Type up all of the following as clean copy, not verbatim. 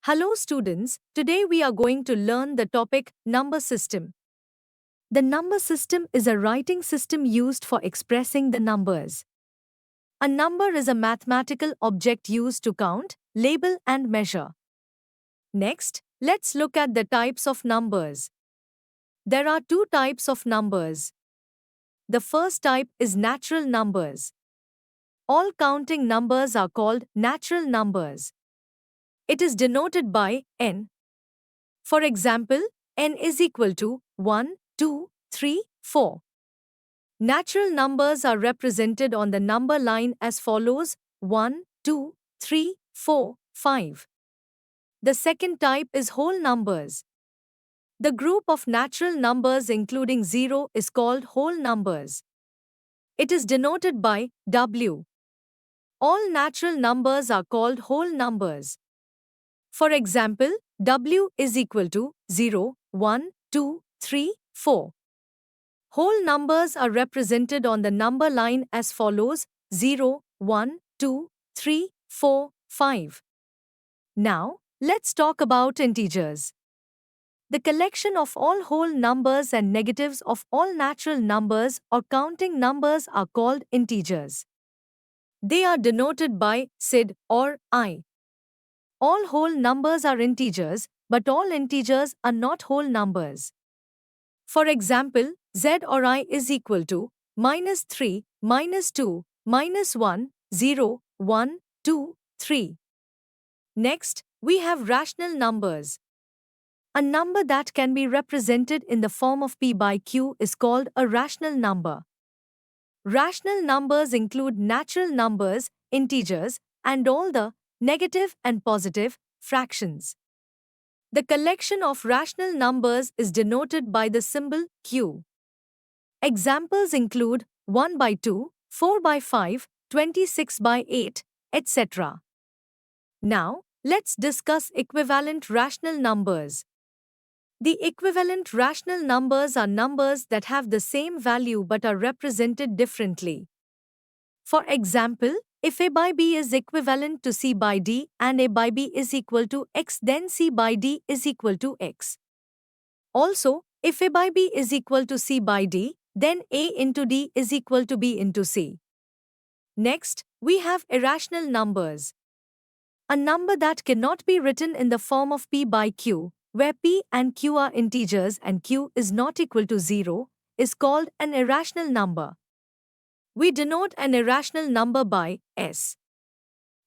Hello students, today we are going to learn the topic number system. The number system is a writing system used for expressing the numbers. A number is a mathematical object used to count, label and measure. Next, let's look at the types of numbers. There are two types of numbers. The first type is natural numbers. All counting numbers are called natural numbers. It is denoted by n. For example, n is equal to 1, 2, 3, 4. Natural numbers are represented on the number line as follows 1, 2, 3, 4, 5. The second type is whole numbers. The group of natural numbers including 0 is called whole numbers. It is denoted by W. All natural numbers are called whole numbers. For example, W is equal to 0, 1, 2, 3, 4. Whole numbers are represented on the number line as follows 0, 1, 2, 3, 4, 5. Now, let's talk about integers. The collection of all whole numbers and negatives of all natural numbers or counting numbers are called integers. They are denoted by SID or I. All whole numbers are integers, but all integers are not whole numbers. For example, z or I is equal to -3, -2, -1, 0, 1, 2, 3. Next, we have rational numbers. A number that can be represented in the form of p by q is called a rational number. Rational numbers include natural numbers, integers, and all the negative and positive fractions. The collection of rational numbers is denoted by the symbol q. Examples include 1 by 2, 4 by 5, 26 by 8, etc. Now, let's discuss equivalent rational numbers. The equivalent rational numbers are numbers that have the same value but are represented differently. For example, if a by b is equivalent to c by d and a by b is equal to x, then c by d is equal to x. Also, if a by b is equal to c by d, then a into d is equal to b into c. Next, we have irrational numbers. A number that cannot be written in the form of p by q, where p and q are integers and q is not equal to 0, is called an irrational number. We denote an irrational number by s.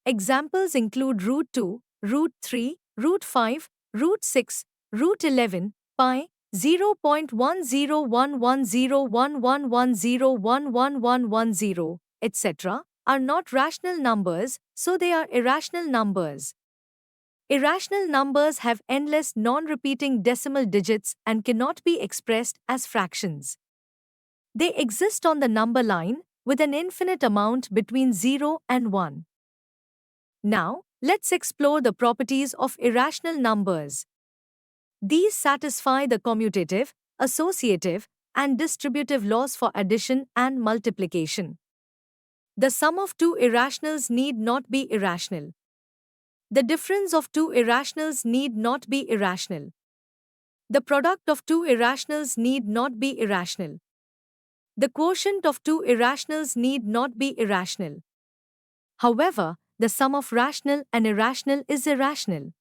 Examples include root 2, root 3, root 5, root 6, root 11, pi, 0.10110111101110, etc., are not rational numbers, so they are irrational numbers. Irrational numbers have endless non-repeating decimal digits and cannot be expressed as fractions. They exist on the number line, with an infinite amount between 0 and 1. Now, let's explore the properties of irrational numbers. These satisfy the commutative, associative, and distributive laws for addition and multiplication. The sum of two irrationals need not be irrational. The difference of two irrationals need not be irrational. The product of two irrationals need not be irrational. The quotient of two irrationals need not be irrational. However, the sum of rational and irrational is irrational.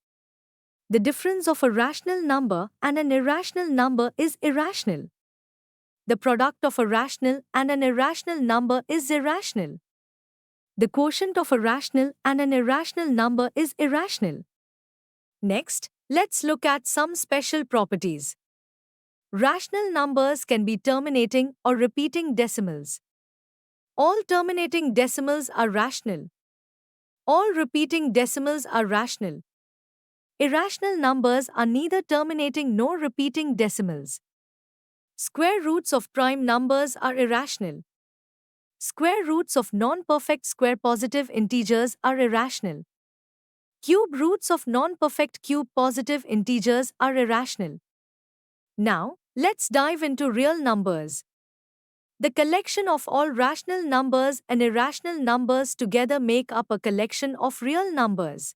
The difference of a rational number and an irrational number is irrational. The product of a rational and an irrational number is irrational. The quotient of a rational and an irrational number is irrational. Next, let's look at some special properties. Rational numbers can be terminating or repeating decimals. All terminating decimals are rational. All repeating decimals are rational. Irrational numbers are neither terminating nor repeating decimals. Square roots of prime numbers are irrational. Square roots of non-perfect square positive integers are irrational. Cube roots of non-perfect cube positive integers are irrational. Now, let's dive into real numbers. The collection of all rational numbers and irrational numbers together make up a collection of real numbers.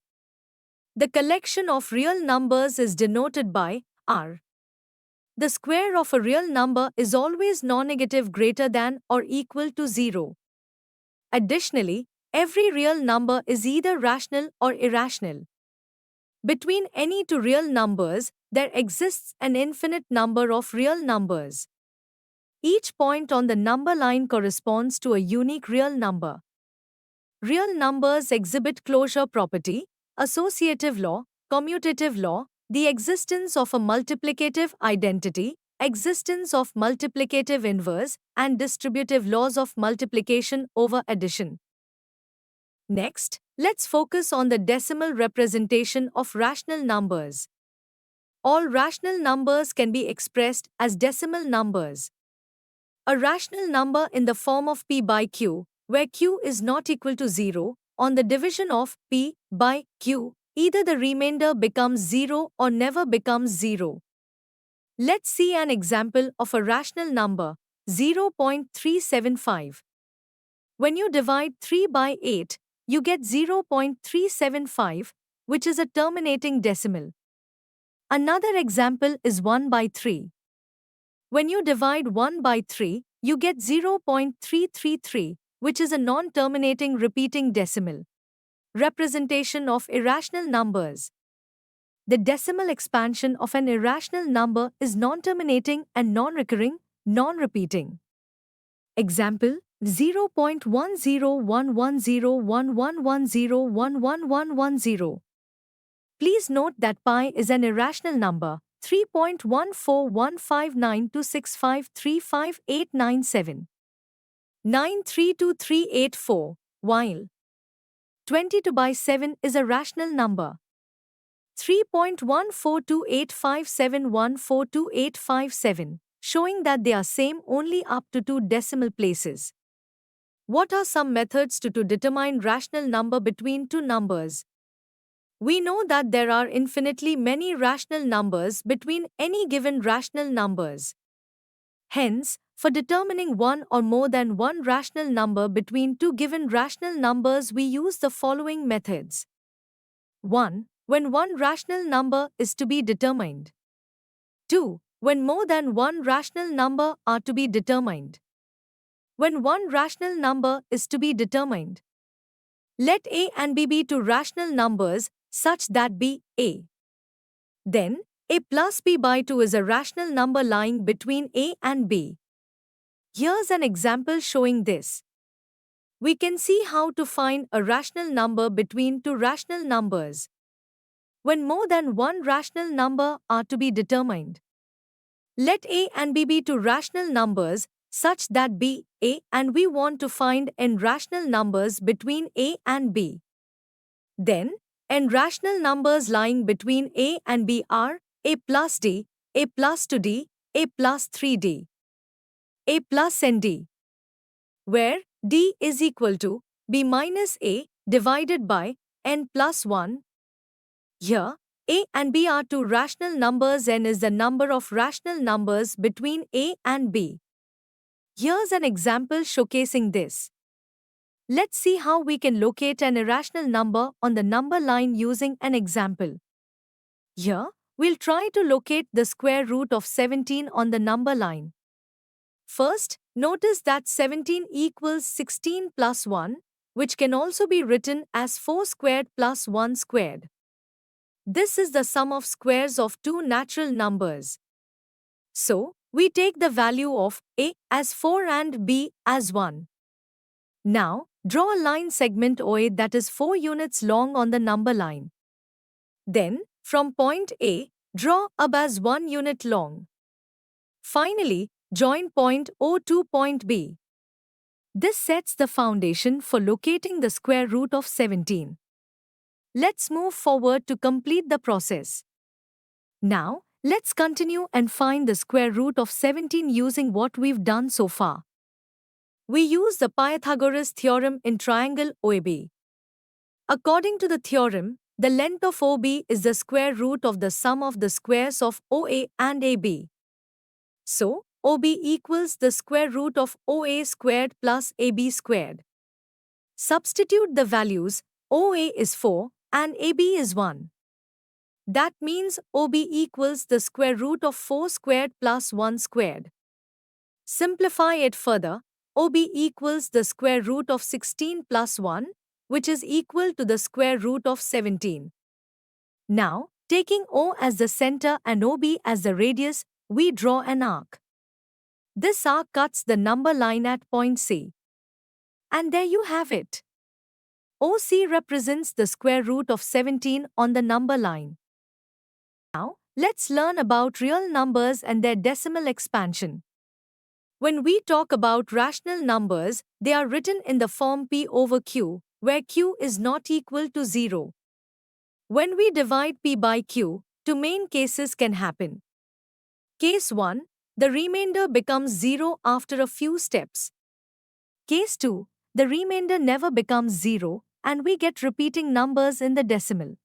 The collection of real numbers is denoted by R. The square of a real number is always non-negative greater than or equal to 0. Additionally, every real number is either rational or irrational. Between any two real numbers, there exists an infinite number of real numbers. Each point on the number line corresponds to a unique real number. Real numbers exhibit closure property, associative law, commutative law, the existence of a multiplicative identity, existence of multiplicative inverse, and distributive laws of multiplication over addition. Next, let's focus on the decimal representation of rational numbers. All rational numbers can be expressed as decimal numbers. A rational number in the form of p by q, where q is not equal to 0, on the division of p by q, either the remainder becomes 0 or never becomes 0. Let's see an example of a rational number, 0.375. When you divide 3 by 8, you get 0.375, which is a terminating decimal. Another example is 1 by 3. When you divide 1 by 3, you get 0.333, which is a non-terminating repeating decimal. Representation of irrational numbers. The decimal expansion of an irrational number is non-terminating and non-recurring, non-repeating. Example: 0.1011011101110. Please note that pi is an irrational number, 3.1415926535897. 932384, while 22 by 7 is a rational number, 3.1428571425857, showing that they are same only up to 2 decimal places. What are some methods to determine rational number between two numbers? We know that there are infinitely many rational numbers between any given rational numbers. Hence, for determining one or more than one rational number between two given rational numbers, we use the following methods. 1. When one rational number is to be determined. 2. When more than one rational number are to be determined. When one rational number is to be determined, let A and B be two rational numbers such that B, A. Then, A plus B by 2 is a rational number lying between A and B. Here's an example showing this. We can see how to find a rational number between two rational numbers. When more than one rational number are to be determined, let A and B be two rational numbers such that B, A, and we want to find n rational numbers between A and B. Then, n rational numbers lying between A and B are A plus D, A plus 2D, A plus 3D, A plus ND, where D is equal to B minus A divided by n plus 1. Here, A and B are two rational numbers. N is the number of rational numbers between A and B. Here's an example showcasing this. Let's see how we can locate an irrational number on the number line using an example. Here, we'll try to locate the square root of 17 on the number line. First, notice that 17 equals 16 plus 1, which can also be written as 4 squared plus 1 squared. This is the sum of squares of two natural numbers. So, we take the value of A as 4 and B as 1. Now, draw a line segment OA that is 4 units long on the number line. Then, from point A, draw a B as 1 unit long. Finally, join point O to point B. This sets the foundation for locating the square root of 17. Let's move forward to complete the process. Now, let's continue and find the square root of 17 using what we've done so far. We use the Pythagoras theorem in triangle OAB. According to the theorem, the length of OB is the square root of the sum of the squares of OA and AB. So, OB equals the square root of OA squared plus AB squared. Substitute the values. OA is 4 and AB is 1. That means OB equals the square root of 4 squared plus 1 squared. Simplify it further. OB equals the square root of 16 plus 1, which is equal to the square root of 17. Now, taking O as the center and OB as the radius, we draw an arc. This arc cuts the number line at point C. And there you have it. OC represents the square root of 17 on the number line. Now, let's learn about real numbers and their decimal expansion. When we talk about rational numbers, they are written in the form P over Q, where Q is not equal to 0. When we divide P by Q, two main cases can happen. Case 1, the remainder becomes 0 after a few steps. Case 2, the remainder never becomes 0, and we get repeating numbers in the decimal.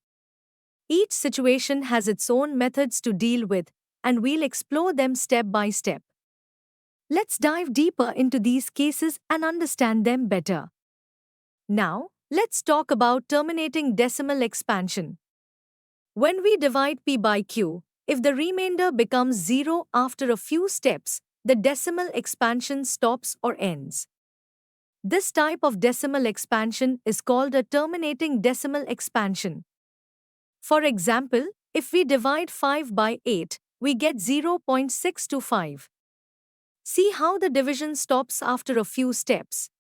Each situation has its own methods to deal with, and we'll explore them step by step. Let's dive deeper into these cases and understand them better. Now, let's talk about terminating decimal expansion. When we divide P by Q, if the remainder becomes 0 after a few steps, the decimal expansion stops or ends. This type of decimal expansion is called a terminating decimal expansion. For example, if we divide 5 by 8, we get 0.625. See how the division stops after a few steps.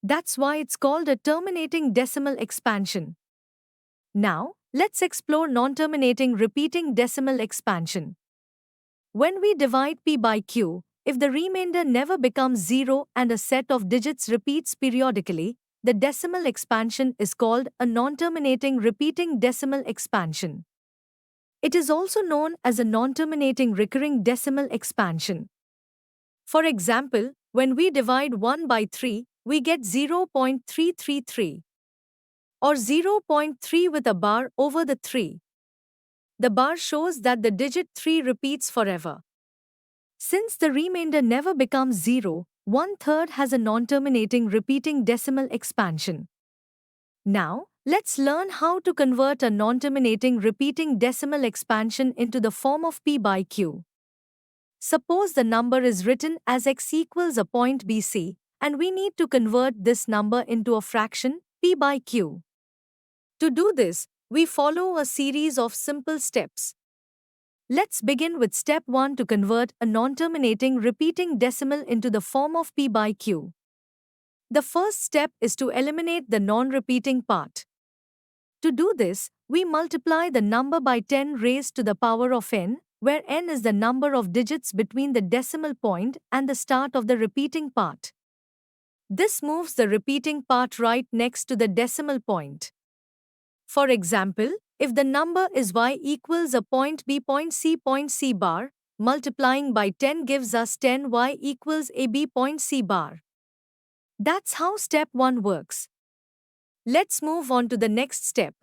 That's why it's called a terminating decimal expansion. Now, let's explore non-terminating repeating decimal expansion. When we divide P by Q, if the remainder never becomes 0 and a set of digits repeats periodically, the decimal expansion is called a non-terminating repeating decimal expansion. It is also known as a non-terminating recurring decimal expansion. For example, when we divide 1 by 3, we get 0.333 or 0.3 with a bar over the 3. The bar shows that the digit 3 repeats forever. Since the remainder never becomes 0, 1/3 has a non-terminating repeating decimal expansion. Now, let's learn how to convert a non-terminating repeating decimal expansion into the form of P by Q. Suppose the number is written as x equals a point BC, and we need to convert this number into a fraction, P by Q. To do this, we follow a series of simple steps. Let's begin with step 1 to convert a non-terminating repeating decimal into the form of P by Q. The first step is to eliminate the non-repeating part. To do this, we multiply the number by 10 raised to the power of n, where n is the number of digits between the decimal point and the start of the repeating part. This moves the repeating part right next to the decimal point. For example, if the number is y equals a point C bar, multiplying by 10 gives us 10y equals a b point C bar. That's how step 1 works. Let's move on to the next step.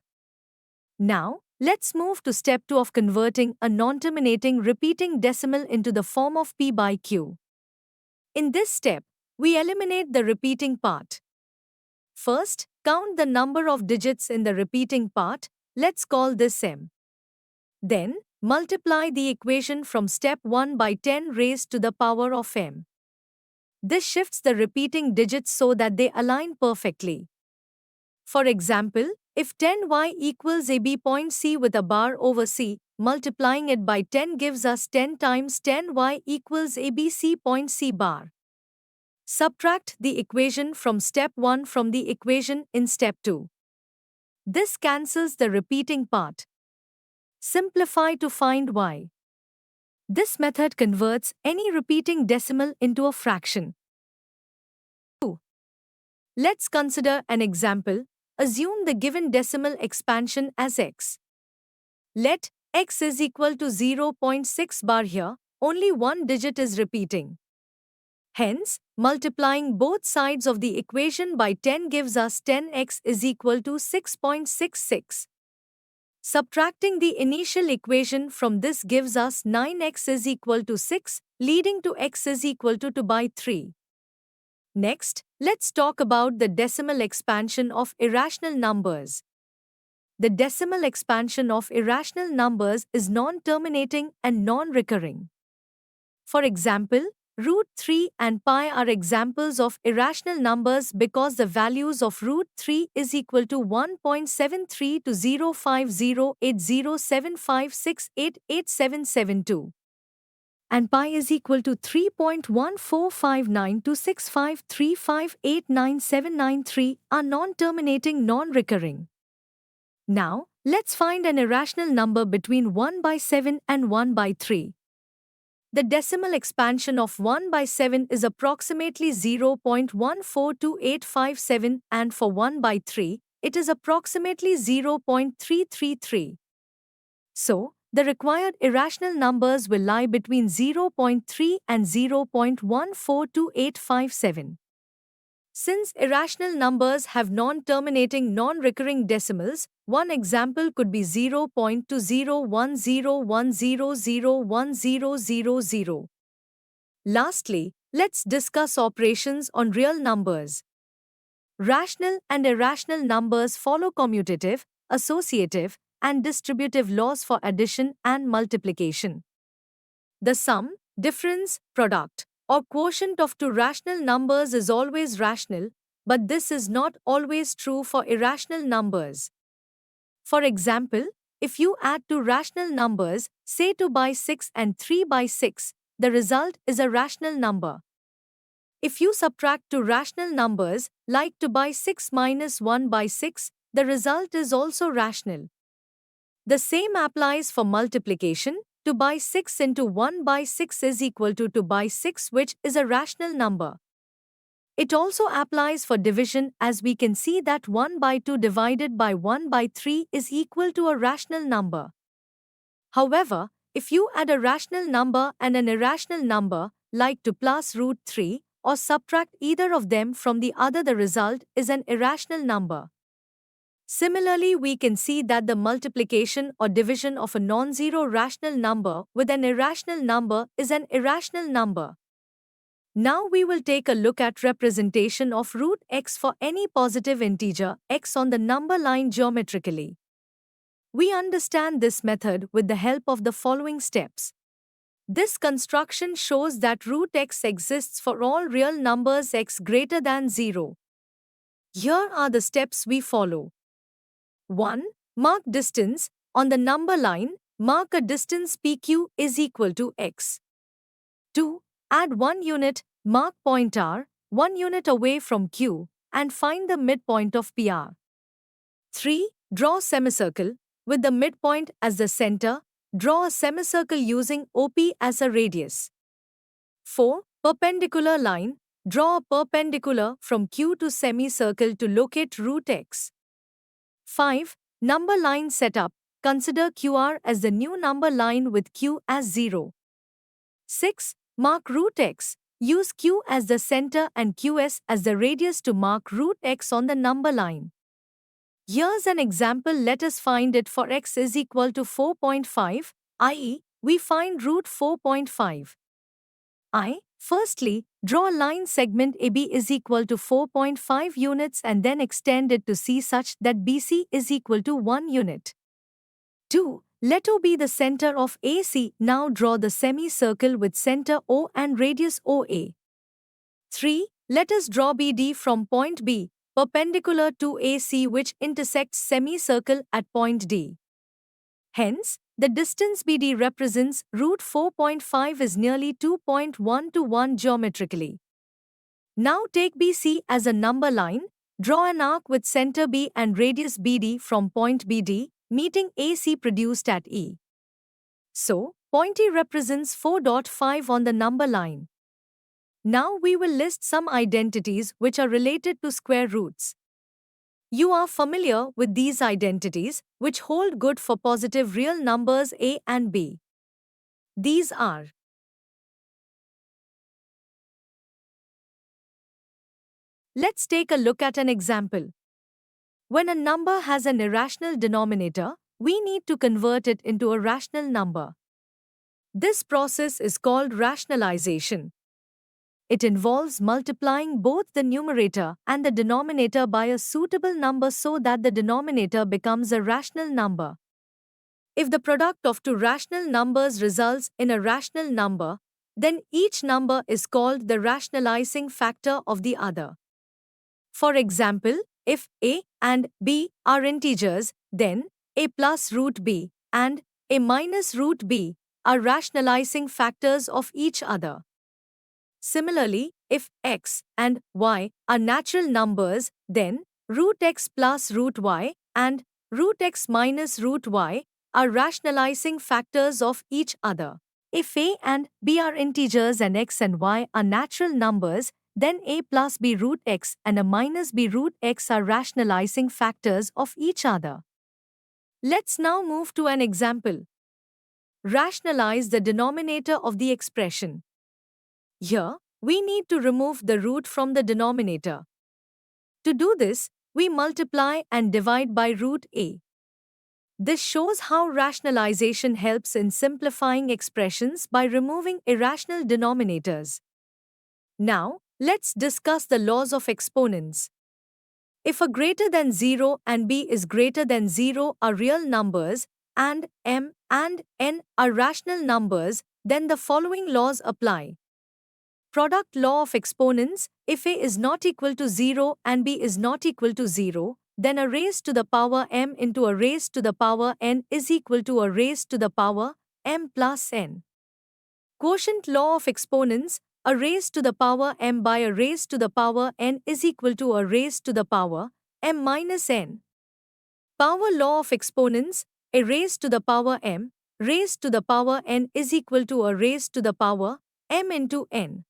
Now, let's move to step 2 of converting a non-terminating repeating decimal into the form of P by Q. In this step, we eliminate the repeating part. First, count the number of digits in the repeating part, let's call this m. Then, multiply the equation from step 1 by 10 raised to the power of m. This shifts the repeating digits so that they align perfectly. For example, if 10y equals a b point C with a bar over C, multiplying it by 10 gives us 10 times 10y equals a b C point C bar. Subtract the equation from step 1 from the equation in step 2. This cancels the repeating part. Simplify to find y. This method converts any repeating decimal into a fraction. 2. Let's consider an example. Assume the given decimal expansion as x. Let x is equal to 0.6 bar here, only one digit is repeating. Hence, multiplying both sides of the equation by 10 gives us 10x is equal to 6.66. Subtracting the initial equation from this gives us 9x is equal to 6, leading to x is equal to 2 by 3. Next, let's talk about the decimal expansion of irrational numbers. The decimal expansion of irrational numbers is non-terminating and non-recurring. For example, root 3 and pi are examples of irrational numbers because the values of root 3 is equal to 1.73 to 0508075688772 and pi is equal to 3.1459 to 653589793 are non-terminating non-recurring. Now, let's find an irrational number between 1 by 7 and 1 by 3. The decimal expansion of 1 by 7 is approximately 0.142857 and for 1 by 3, it is approximately 0.333. So, the required irrational numbers will lie between 0.3 and 0.142857. Since irrational numbers have non-terminating non-recurring decimals, one example could be 0.201010001000. Lastly, let's discuss operations on real numbers. Rational and irrational numbers follow commutative, associative, and distributive laws for addition and multiplication. The sum, difference, product, or quotient of two rational numbers is always rational, but this is not always true for irrational numbers. For example, if you add two rational numbers, say 2 by 6 and 3 by 6, the result is a rational number. If you subtract two rational numbers, like 2 by 6 minus 1 by 6, the result is also rational. The same applies for multiplication. 2 by 6 into 1 by 6 is equal to 2 by 6, which is a rational number. It also applies for division, as we can see that 1 by 2 divided by 1 by 3 is equal to a rational number. However, if you add a rational number and an irrational number, like 2 plus root 3, or subtract either of them from the other, the result is an irrational number. Similarly, we can see that the multiplication or division of a non-zero rational number with an irrational number is an irrational number. Now we will take a look at representation of root x for any positive integer x on the number line geometrically. We understand this method with the help of the following steps. This construction shows that root x exists for all real numbers x greater than 0. Here are the steps we follow. 1. Mark distance. On the number line, mark a distance PQ is equal to x. 2. Add 1 unit, mark point R, 1 unit away from Q, and find the midpoint of PR. 3. Draw semicircle. With the midpoint as the center, draw a semicircle using OP as a radius. 4. Perpendicular line. Draw a perpendicular from Q to semicircle to locate root x. 5. Number line setup. Consider QR as the new number line with Q as 0. 6. Mark root x. Use Q as the center and QS as the radius to mark root x on the number line. Here's an example. Let us find it for x is equal to 4.5, i.e., we find root 4.5. Firstly, draw a line segment AB is equal to 4.5 units and then extend it to C such that BC is equal to 1 unit. 2. Let O be the center of AC. Now draw the semicircle with center O and radius OA. 3. Let us draw BD from point B, perpendicular to AC, which intersects semicircle at point D. Hence, the distance BD represents root 4.5 is nearly 2.1 to 1 geometrically. Now take BC as a number line, draw an arc with center B and radius BD from point BD, meeting AC produced at E. So, point E represents 4.5 on the number line. Now we will list some identities which are related to square roots. You are familiar with these identities, which hold good for positive real numbers a and b. These are: let's take a look at an example. When a number has an irrational denominator, we need to convert it into a rational number. This process is called rationalization. it involves multiplying both the numerator and the denominator by a suitable number so that the denominator becomes a rational number. If the product of two rational numbers results in a rational number, then each number is called the rationalizing factor of the other. For example, if a and b are integers, then a plus root b and a minus root b are rationalizing factors of each other. Similarly, if x and y are natural numbers, then root x plus root y and root x minus root y are rationalizing factors of each other. If a and b are integers and x and y are natural numbers, then a plus b root x and a minus b root x are rationalizing factors of each other. Let's now move to an example. Rationalize the denominator of the expression. Here, we need to remove the root from the denominator. To do this, we multiply and divide by root a. This shows how rationalization helps in simplifying expressions by removing irrational denominators. Now, let's discuss the laws of exponents. If a greater than 0 and b is greater than 0 are real numbers, and m and n are rational numbers, then the following laws apply. Product law of exponents: if a is not equal to 0 and b is not equal to 0, then a raised to the power m into a raised to the power n is equal to a raised to the power m plus n. Quotient law of exponents: a raised to the power m by a raised to the power n is equal to a raised to the power m minus n. Power law of exponents: a raised to the power m raised to the power n is equal to a raised to the power m into n.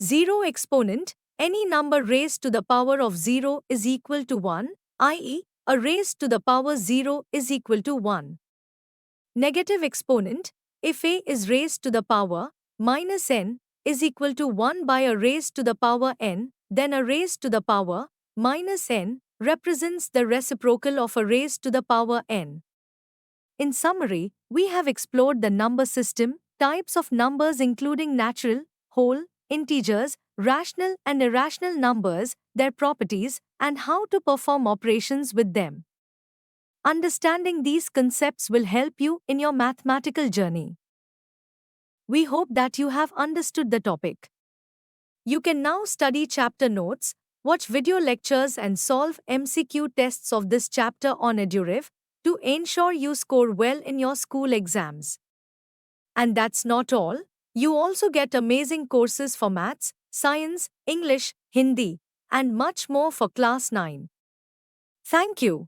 Zero exponent: any number raised to the power of 0 is equal to 1, i.e., a raised to the power 0 is equal to 1. Negative exponent: if a is raised to the power minus n is equal to 1 by a raised to the power n, then a raised to the power minus n represents the reciprocal of a raised to the power n. In summary, we have explored the number system, types of numbers including natural, whole, integers, rational and irrational numbers, their properties, and how to perform operations with them. Understanding these concepts will help you in your mathematical journey. We hope that you have understood the topic. You can now study chapter notes, watch video lectures and solve MCQ tests of this chapter on EduRev to ensure you score well in your school exams. And that's not all. You also get amazing courses for maths, science, English, Hindi, and much more for class 9. Thank you.